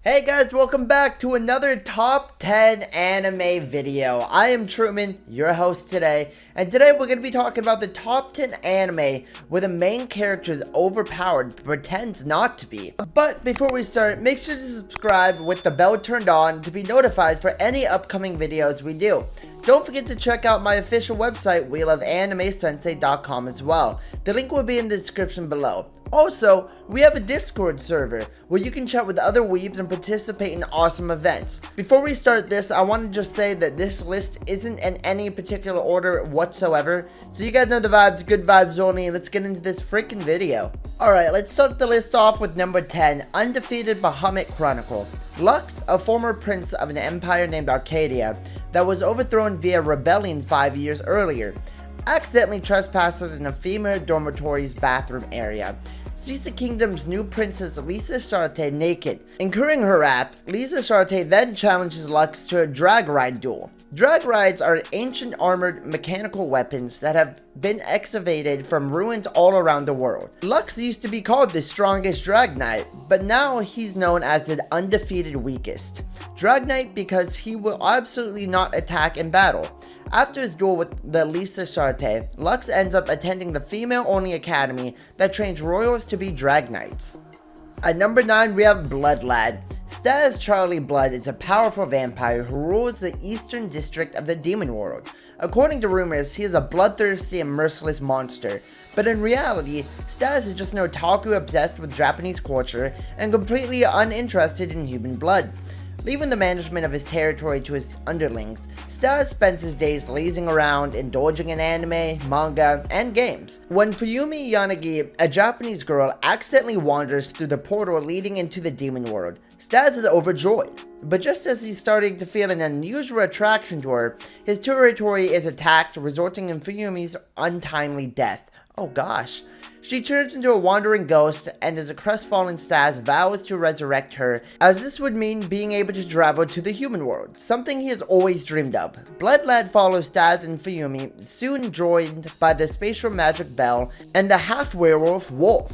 Hey guys, welcome back to another top 10 anime video. I am Truman, your host today, and today we're going to be talking about the top 10 anime where the main character is overpowered but pretends not to be. But before we start, make sure to subscribe with the bell turned on to be notified for any upcoming videos we do. Don't forget to check out my official website, WheelofAnimeSensei.com as well. The link will be in the description below. Also, we have a Discord server where you can chat with other weebs and participate in awesome events. Before we start this, I want to just say that this list isn't in any particular order whatsoever. So you guys know the vibes, good vibes only, and let's get into this freaking video. Alright, let's start the list off with number 10, Undefeated Bahamut Chronicle. Lux, a former prince of an empire named Arcadia that was overthrown via rebellion 5 years earlier, accidentally trespasses in a female dormitory's bathroom area, sees the kingdom's new princess Lisa Charte naked. Incurring her wrath, Lisa Charte then challenges Lux to a drag ride duel. Drag rides are ancient armored mechanical weapons that have been excavated from ruins all around the world. Lux used to be called the strongest drag knight, but now he's known as the undefeated weakest drag knight because he will absolutely not attack in battle. After his duel with the Lisa Charte, Lux ends up attending the female-only academy that trains royals to be drag knights. At number 9, we have Blood Lad. Stas Charlie Blood is a powerful vampire who rules the eastern district of the demon world. According to rumors, he is a bloodthirsty and merciless monster, but in reality, Stas is just an otaku obsessed with Japanese culture and completely uninterested in human blood. Leaving the management of his territory to his underlings, Stas spends his days lazing around, indulging in anime, manga, and games. When Fuyumi Yanagi, a Japanese girl, accidentally wanders through the portal leading into the demon world, Stas is overjoyed. But just as he's starting to feel an unusual attraction to her, his territory is attacked, resulting in Fuyumi's untimely death. Oh gosh. She turns into a wandering ghost, and as a crestfallen Stas vows to resurrect her, as this would mean being able to travel to the human world, something he has always dreamed of. Blood Lad follows Stas and Fuyumi, soon joined by the spatial magic Bell and the half-werewolf Wolf,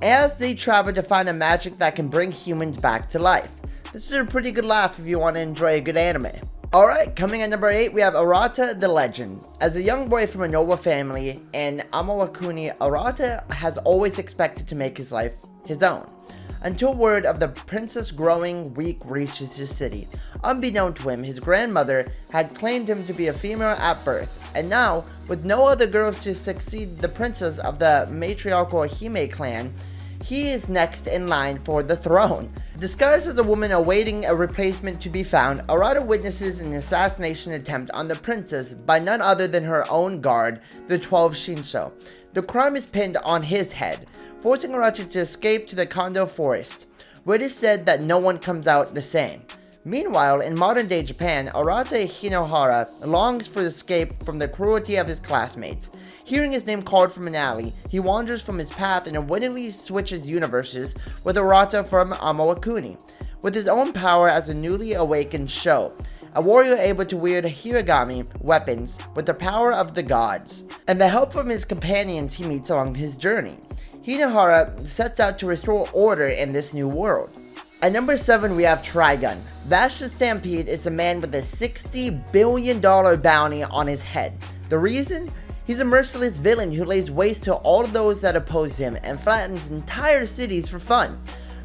as they travel to find a magic that can bring humans back to life. This is a pretty good laugh if you want to enjoy a good anime. Alright, coming at number 8, we have Arata the Legend. As a young boy from a noble family in ᴛᴏᴘɪᴄ, Arata has always expected to make his life his own, until word of the princess growing weak reaches his city. Unbeknown to him, his grandmother had claimed him to be a female at birth, and now, with no other girls to succeed the princess of the matriarchal Hime clan, he is next in line for the throne. Disguised as a woman awaiting a replacement to be found, Arata witnesses an assassination attempt on the princess by none other than her own guard, the 12 Shinsho. The crime is pinned on his head, forcing Arata to escape to the Kondo forest, where it is said that no one comes out the same. Meanwhile, in modern-day Japan, Arata Hinohara longs for escape from the cruelty of his classmates. Hearing his name called from an alley, he wanders from his path and unwittingly switches universes with Arata from ᴛᴏᴘɪᴄ. With his own power as a newly awakened Sho, a warrior able to wield hiragami weapons with the power of the gods, and the help from his companions he meets along his journey, Hinohara sets out to restore order in this new world. At number 7, we have Trigun. Vash the Stampede is a man with a $60 billion bounty on his head. The reason? He's a merciless villain who lays waste to all of those that oppose him and flattens entire cities for fun,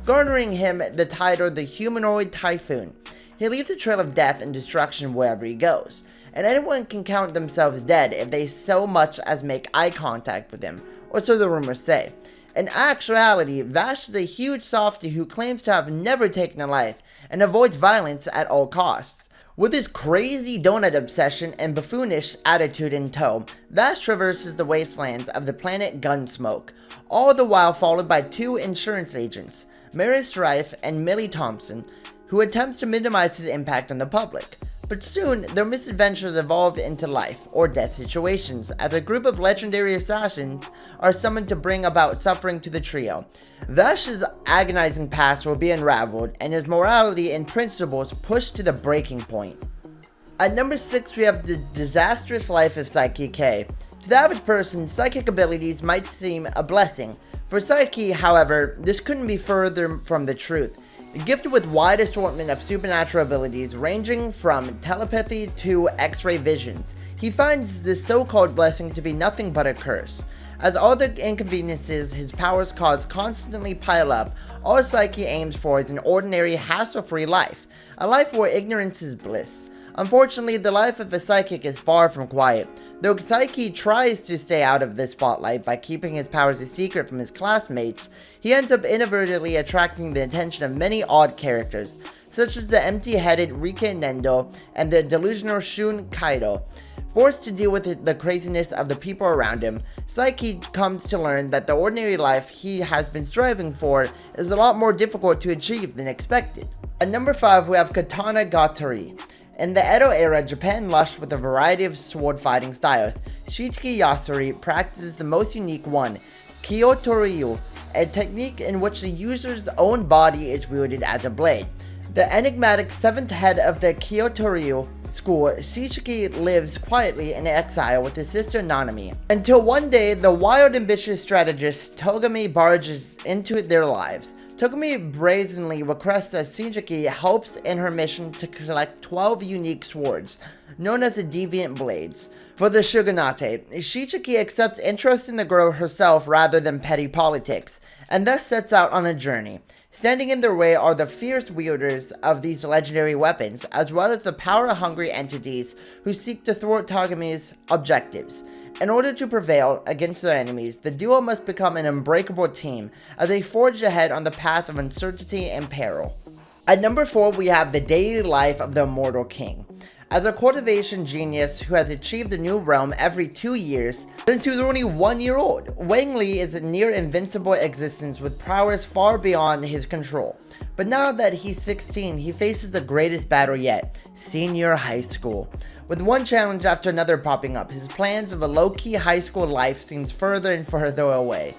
garnering him the title the Humanoid Typhoon. He leaves a trail of death and destruction wherever he goes, and anyone can count themselves dead if they so much as make eye contact with him, or so the rumors say. In actuality, Vash is a huge softie who claims to have never taken a life and avoids violence at all costs. With his crazy donut obsession and buffoonish attitude in tow, Vash traverses the wastelands of the planet Gunsmoke, all the while followed by 2 insurance agents, Mary Strife and Millie Thompson, who attempts to minimize his impact on the public. But soon, their misadventures evolve into life or death situations as a group of legendary assassins are summoned to bring about suffering to the trio. Vash's agonizing past will be unraveled and his morality and principles pushed to the breaking point. At number 6, we have the disastrous life of Psyche K. To the average person, psychic abilities might seem a blessing. For Psyche, however, this couldn't be further from the truth. Gifted with wide assortment of supernatural abilities ranging from telepathy to X-ray visions, he finds this so-called blessing to be nothing but a curse. As all the inconveniences his powers cause constantly pile up, all Psyche aims for is an ordinary, hassle-free life, a life where ignorance is bliss. Unfortunately, the life of a psychic is far from quiet. Though Psyche tries to stay out of the spotlight by keeping his powers a secret from his classmates, he ends up inadvertently attracting the attention of many odd characters, such as the empty-headed Rike Nendo and the delusional ᴛᴏᴘɪᴄ. Forced to deal with the craziness of the people around him, Psyche comes to learn that the ordinary life he has been striving for is a lot more difficult to achieve than expected. At number 5, we have katanagatari. In the Edo era, Japan lushed with a variety of sword fighting styles. Shichiki Yasuri practices the most unique one, ᴠɪᴅᴇᴏ, a technique in which the user's own body is wielded as a blade. The enigmatic 7th head of the ᴠɪᴅᴇᴏ school, Shichiki lives quietly in exile with his sister Nanami, until one day the wild ambitious strategist Togami barges into their lives. Togami brazenly requests that Shichiki helps in her mission to collect 12 unique swords, known as the Deviant Blades, for the shogunate. Shichiki accepts interest in the girl herself rather than petty politics, and thus sets out on a journey. Standing in their way are the fierce wielders of these legendary weapons, as well as the power-hungry entities who seek to thwart Togami's objectives. In order to prevail against their enemies, the duo must become an unbreakable team as they forge ahead on the path of uncertainty and peril. At number 4, we have the daily life of the immortal king. As a cultivation genius who has achieved a new realm every 2 years since he was only 1 year old, Wang Li is a near invincible existence with prowess far beyond his control. But now that he's 16, he faces the greatest battle yet, senior high school. With one challenge after another popping up, his plans of a low-key high school life seems further and further away.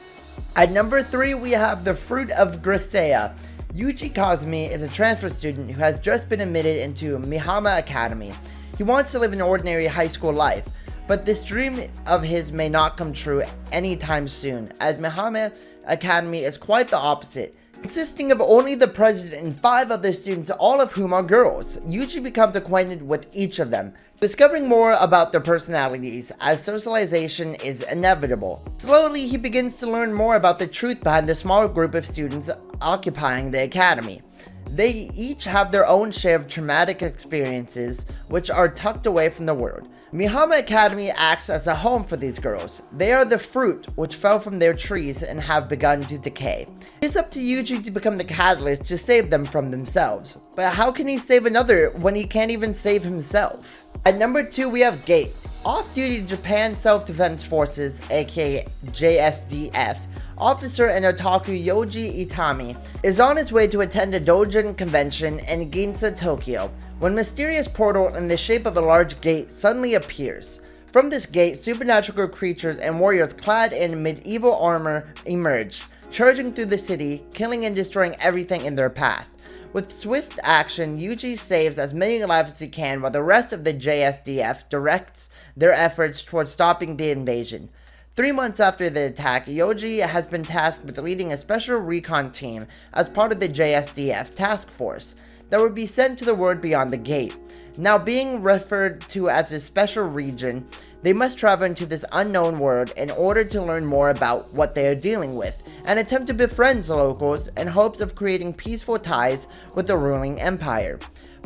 At number 3, we have the fruit of Griseia. Yuji Kazumi is a transfer student who has just been admitted into Mihama Academy. He wants to live an ordinary high school life, but this dream of his may not come true anytime soon, as Mihama Academy is quite the opposite. Consisting of only the president and 5 other students, all of whom are girls, Yuji becomes acquainted with each of them, discovering more about their personalities as socialization is inevitable. Slowly, he begins to learn more about the truth behind the small group of students occupying the academy. They each have their own share of traumatic experiences which are tucked away from the world. Mihama Academy acts as a home for these girls. They are the fruit which fell from their trees and have begun to decay. It's up to Yuji to become the catalyst to save them from themselves. But how can he save another when he can't even save himself? At number 2, we have Gate. Off-duty Japan Self-Defense Forces, aka JSDF, officer and otaku Yoji Itami is on his way to attend a doujin convention in Ginza, Tokyo, when a mysterious portal in the shape of a large gate suddenly appears. From this gate, supernatural creatures and warriors clad in medieval armor emerge, charging through the city, killing and destroying everything in their path. With swift action, Yuji saves as many lives as he can while the rest of the JSDF directs their efforts towards stopping the invasion. 3 months after the attack, Yoji has been tasked with leading a special recon team as part of the JSDF task force that would be sent to the world beyond the gate. Now being referred to as a special region, they must travel into this unknown world in order to learn more about what they are dealing with, and attempt to befriend the locals in hopes of creating peaceful ties with the ruling empire.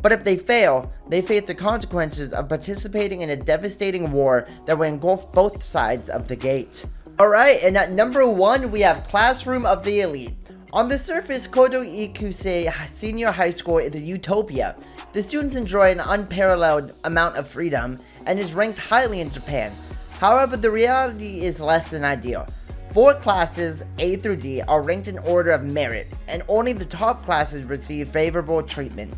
But if they fail, they face the consequences of participating in a devastating war that will engulf both sides of the gate. Alright, and at number 1, we have Classroom of the Elite. On the surface, Kodo Ikusei Senior High School is a utopia. The students enjoy an unparalleled amount of freedom and is ranked highly in Japan. However, the reality is less than ideal. 4 classes, A through D, are ranked in order of merit, and only the top classes receive favorable treatment.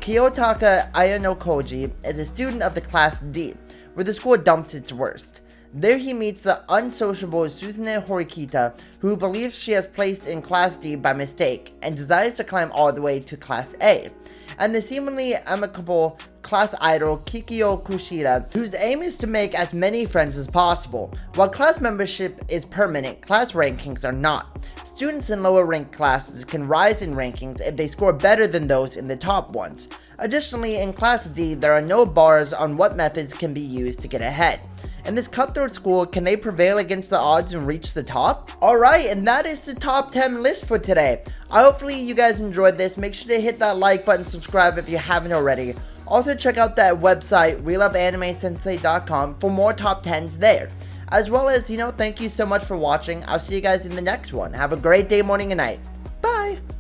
Kiyotaka Ayanokoji is a student of the class D, where the school dumps its worst. There he meets the unsociable ᴛᴏᴘᴘɪᴄ, who believes she has placed in Class D by mistake, and desires to climb all the way to Class A. And the seemingly amicable class idol ᴠɪᴅᴇᴏ, whose aim is to make as many friends as possible. While class membership is permanent, class rankings are not. Students in lower ranked classes can rise in rankings if they score better than those in the top ones. Additionally, in Class D, there are no bars on what methods can be used to get ahead. In this cutthroat school, can they prevail against the odds and reach the top? Alright, and that is the top 10 list for today. Hopefully you guys enjoyed this. Make sure to hit that like button, subscribe if you haven't already. Also check out that website, WeLoveAnimeSensei.com, for more top 10s there. As well as, thank you so much for watching. I'll see you guys in the next one. Have a great day, morning, and night.